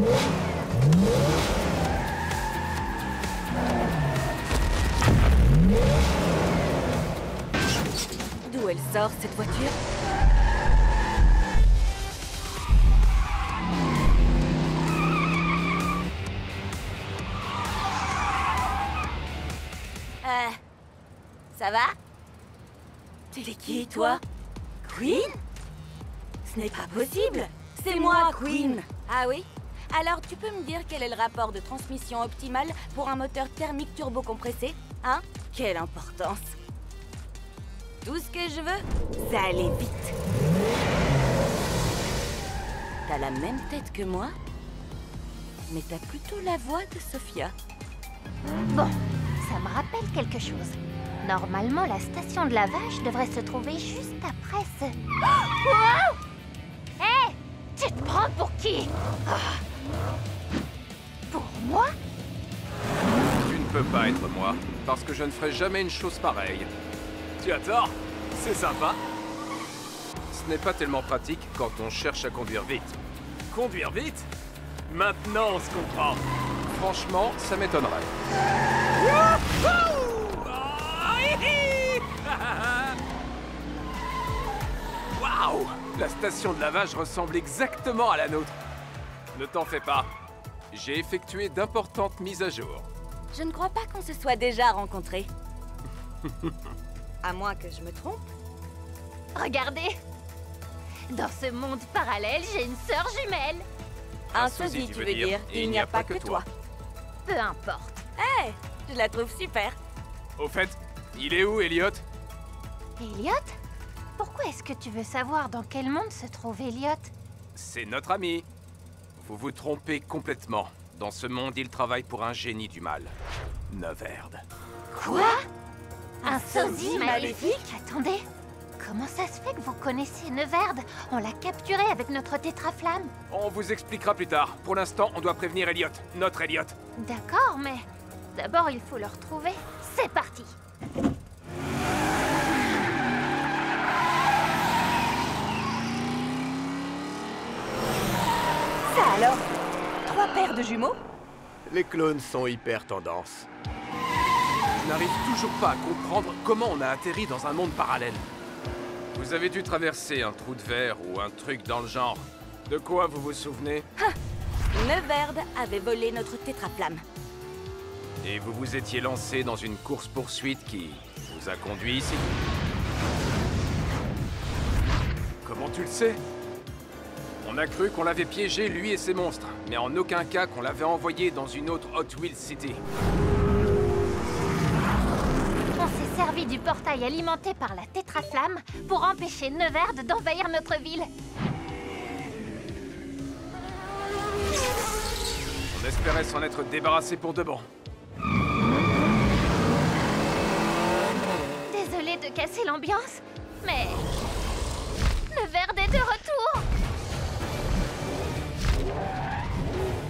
D'où elle sort, cette voiture? Ça va? Tu es qui, toi? Queen? Ce n'est pas possible! C'est moi, Queen! Ah oui? Alors, tu peux me dire quel est le rapport de transmission optimal pour un moteur thermique turbocompressé? Hein? Quelle importance! Tout ce que je veux, c'est aller vite. T'as la même tête que moi, mais t'as plutôt la voix de Sophia. Bon, ça me rappelle quelque chose. Normalement, la station de lavage devrait se trouver juste après ce... Wow! Hé! Tu te prends pour qui? Pour moi? Tu ne peux pas être moi, parce que je ne ferai jamais une chose pareille. Tu as tort, c'est sympa. Ce n'est pas tellement pratique quand on cherche à conduire vite. Conduire vite? Maintenant on se comprend. Franchement, ça m'étonnerait. Waouh! La station de lavage ressemble exactement à la nôtre. Ne t'en fais pas. J'ai effectué d'importantes mises à jour. Je ne crois pas qu'on se soit déjà rencontrés. À moins que je me trompe. Regardez! Dans ce monde parallèle, j'ai une sœur jumelle. Un sosie, tu veux dire. Il n'y a pas que toi. Peu importe. Hé, je la trouve super. Au fait, il est où, Elliot? Elliot? Pourquoi est-ce que tu veux savoir dans quel monde se trouve Elliot? C'est notre ami. Vous vous trompez complètement. Dans ce monde, il travaille pour un génie du mal. Neverd. Quoi? Un sosie maléfique? Attendez, comment ça se fait que vous connaissez Neverd? On l'a capturé avec notre tétraflamme. On vous expliquera plus tard. Pour l'instant, on doit prévenir Elliot. Notre Elliot. D'accord, mais d'abord il faut le retrouver. C'est parti! Ça alors? 3 paires de jumeaux? Les clones sont hyper tendance. Je n'arrive toujours pas à comprendre comment on a atterri dans un monde parallèle. Vous avez dû traverser un trou de verre ou un truc dans le genre. De quoi vous vous souvenez? Neverd avait volé notre tétraflamme. Et vous vous étiez lancé dans une course-poursuite qui vous a conduit ici. Comment tu le sais? On a cru qu'on l'avait piégé, lui et ses monstres, mais en aucun cas qu'on l'avait envoyé dans une autre Hot Wheels City. On s'est servi du portail alimenté par la tétraflamme pour empêcher Neverd d'envahir notre ville. On espérait s'en être débarrassé pour de bon. Désolée de casser l'ambiance, mais... Neverd est de retour.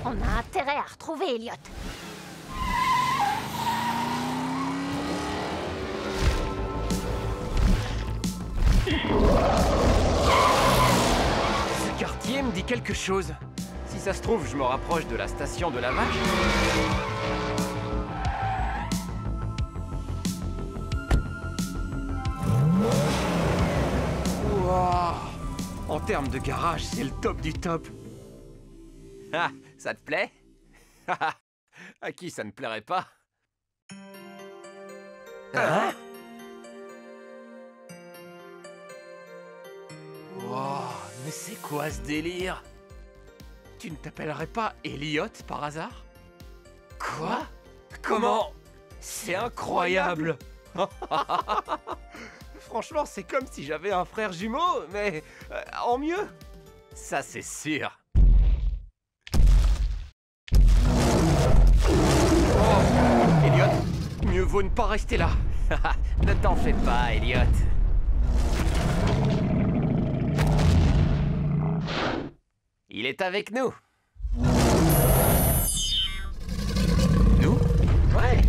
On a intérêt à retrouver Elliot. Ce quartier me dit quelque chose. Si ça se trouve, je me rapproche de la station de la vache. Wow. En termes de garage, c'est le top du top. Ah, ça te plaît? À qui ça ne plairait pas? Hein? Wow, mais c'est quoi ce délire? Tu ne t'appellerais pas Elliot par hasard? Quoi? Comment? C'est incroyable! Franchement, c'est comme si j'avais un frère jumeau, mais en mieux. Ça, c'est sûr. Oh, Elliot, mieux vaut ne pas rester là. Ne t'en fais pas, Elliot. Il est avec nous. Nous? Ouais.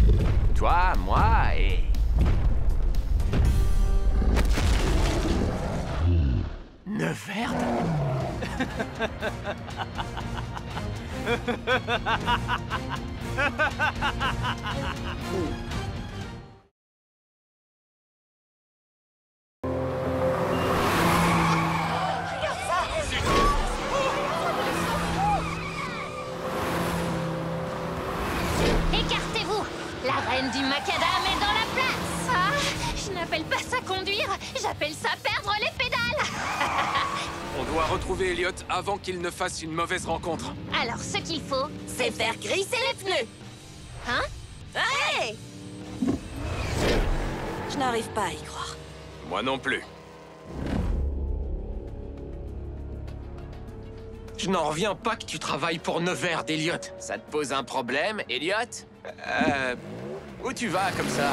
Toi, moi et... Neverd? Écartez-vous! La reine du macadam est dans la place! Ah, je n'appelle pas ça conduire, j'appelle ça perdre les pédales! On doit retrouver Elliot avant qu'il ne fasse une mauvaise rencontre. Alors, ce qu'il faut, C'est faire grisser les pneus. hein? Hey! Je n'arrive pas à y croire. Moi non plus. Je n'en reviens pas que tu travailles pour Neverd, Elliot. Ça te pose un problème, Elliot? Où tu vas comme ça?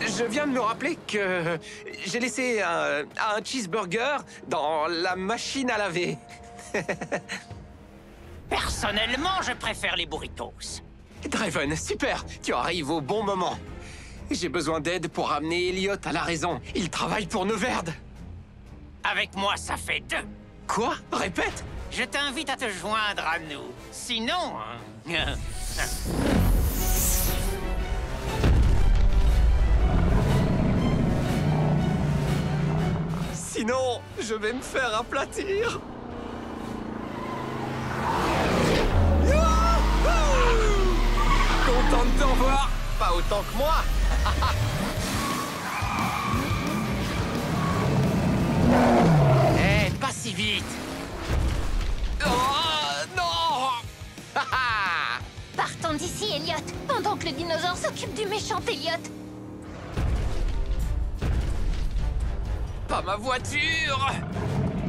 Je viens de me rappeler que j'ai laissé un cheeseburger dans la machine à laver. Personnellement, je préfère les burritos. Draven, super, tu arrives au bon moment. J'ai besoin d'aide pour ramener Elliot à la raison. Il travaille pour Neverd. Avec moi, ça fait 2. Quoi? Répète. Je t'invite à te joindre à nous. Sinon... hein, Sinon, je vais me faire aplatir. Content de t'en voir. Pas autant que moi. Eh, pas si vite. Oh, non. Partons d'ici, Elliot, pendant que le dinosaure s'occupe du méchant Elliot. Pas ma voiture.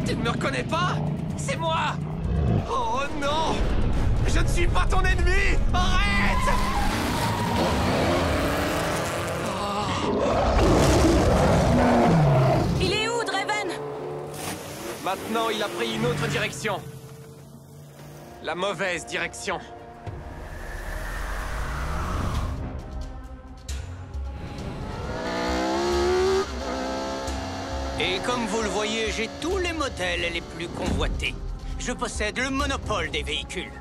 Tu ne me reconnais pas? C'est moi. Oh non. Je ne suis pas ton ennemi. Arrête. Il est où, Draven? Maintenant, il a pris une autre direction. La mauvaise direction. Et comme vous le voyez, j'ai tous les modèles les plus convoités. Je possède le monopole des véhicules.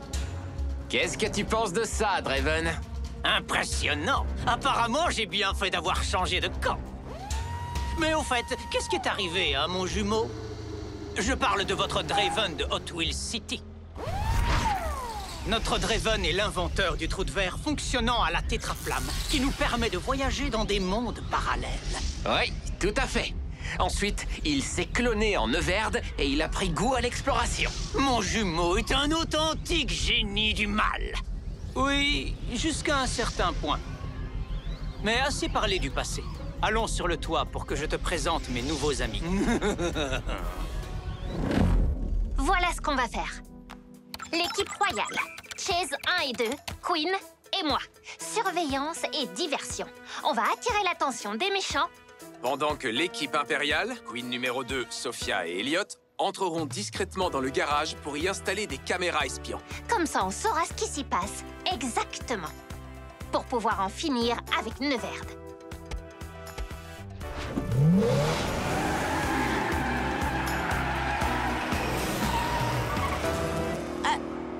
Qu'est-ce que tu penses de ça, Draven? Impressionnant. Apparemment, j'ai bien fait d'avoir changé de camp. Mais au fait, qu'est-ce qui est arrivé à mon jumeau? Je parle de votre Draven de Hot Wheels City. Notre Draven est l'inventeur du trou de verre fonctionnant à la tétraflamme, qui nous permet de voyager dans des mondes parallèles. Oui, tout à fait. Ensuite, il s'est cloné en Neverd et il a pris goût à l'exploration. Mon jumeau est un authentique génie du mal. Oui, jusqu'à un certain point. Mais assez parlé du passé. Allons sur le toit pour que je te présente mes nouveaux amis. Voilà ce qu'on va faire. L'équipe royale. Chaise 1 et 2, Queen et moi. Surveillance et diversion. On va attirer l'attention des méchants. Pendant que l'équipe impériale, Queen numéro 2, Sophia et Elliot, entreront discrètement dans le garage pour y installer des caméras espions. Comme ça, on saura ce qui s'y passe exactement. Pour pouvoir en finir avec Neverd.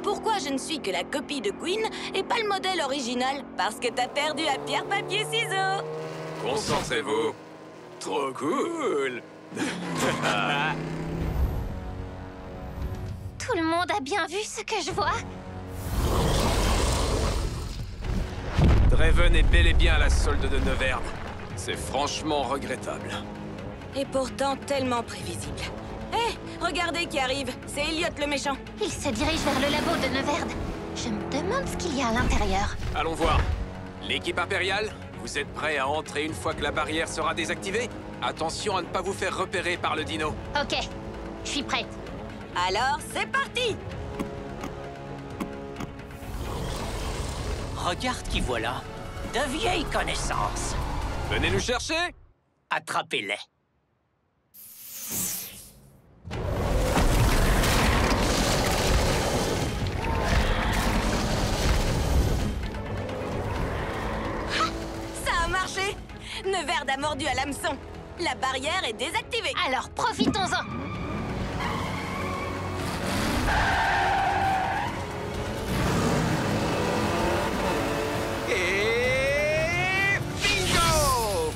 Pourquoi je ne suis que la copie de Queen et pas le modèle original? Parce que t'as perdu à pierre, papier, ciseaux. Concentrez-vous. Trop cool. Tout le monde a bien vu ce que je vois? Draven est bel et bien à la solde de Neverd. C'est franchement regrettable. Et pourtant tellement prévisible. Hé, regardez qui arrive. C'est Elliot le méchant. Il se dirige vers le labo de Neverd. Je me demande ce qu'il y a à l'intérieur. Allons voir. L'équipe impériale, vous êtes prêts à entrer une fois que la barrière sera désactivée? Attention à ne pas vous faire repérer par le dino. Ok, je suis prête. Alors, c'est parti! Regarde qui voilà. De vieilles connaissances. Venez nous chercher? Attrapez-les. Ça a marché! Neverd a mordu à l'hameçon. La barrière est désactivée. Alors, profitons-en! Et bingo!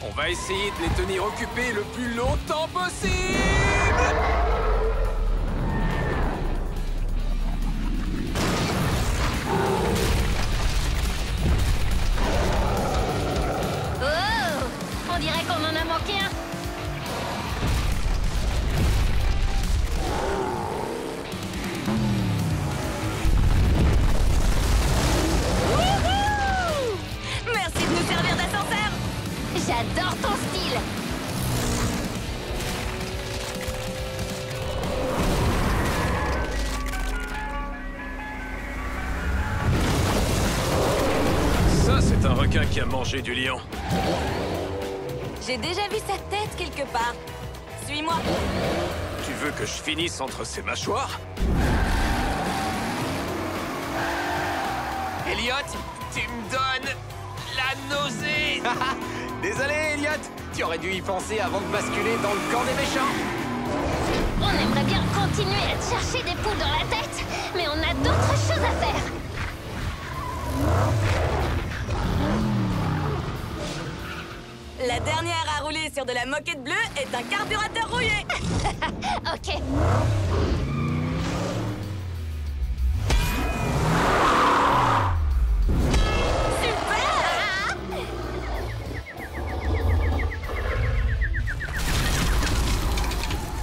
On va essayer de les tenir occupés le plus longtemps possible! Oh! On dirait qu'on en a manqué un. Merci de nous servir d'ascenseur. J'adore ton style. Ça, c'est un requin qui a mangé du lion. J'ai déjà vu sa tête quelque part. Suis-moi. Tu veux que je finisse entre ses mâchoires? Elliot, tu me donnes la nausée. Désolé, Elliot. Tu aurais dû y penser avant de basculer dans le camp des méchants. On aimerait bien continuer à te chercher des poules dans la tête, mais on a d'autres choses à faire. La dernière à rouler sur de la moquette bleue est un carburateur rouillé. Ok.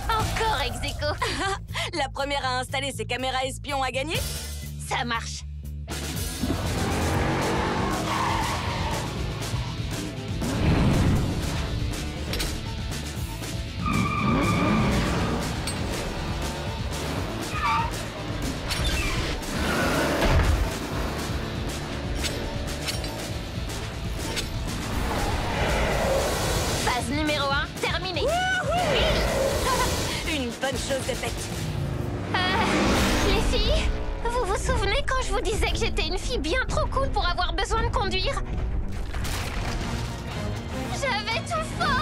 Encore ex aequo. La première à installer ses caméras espions a gagné. Ça marche. Phase numéro 1, terminée. Une bonne chose de faite. Les filles, vous vous souvenez quand je vous disais que j'étais une fille bien trop cool pour avoir besoin de conduire? J'avais tout faux!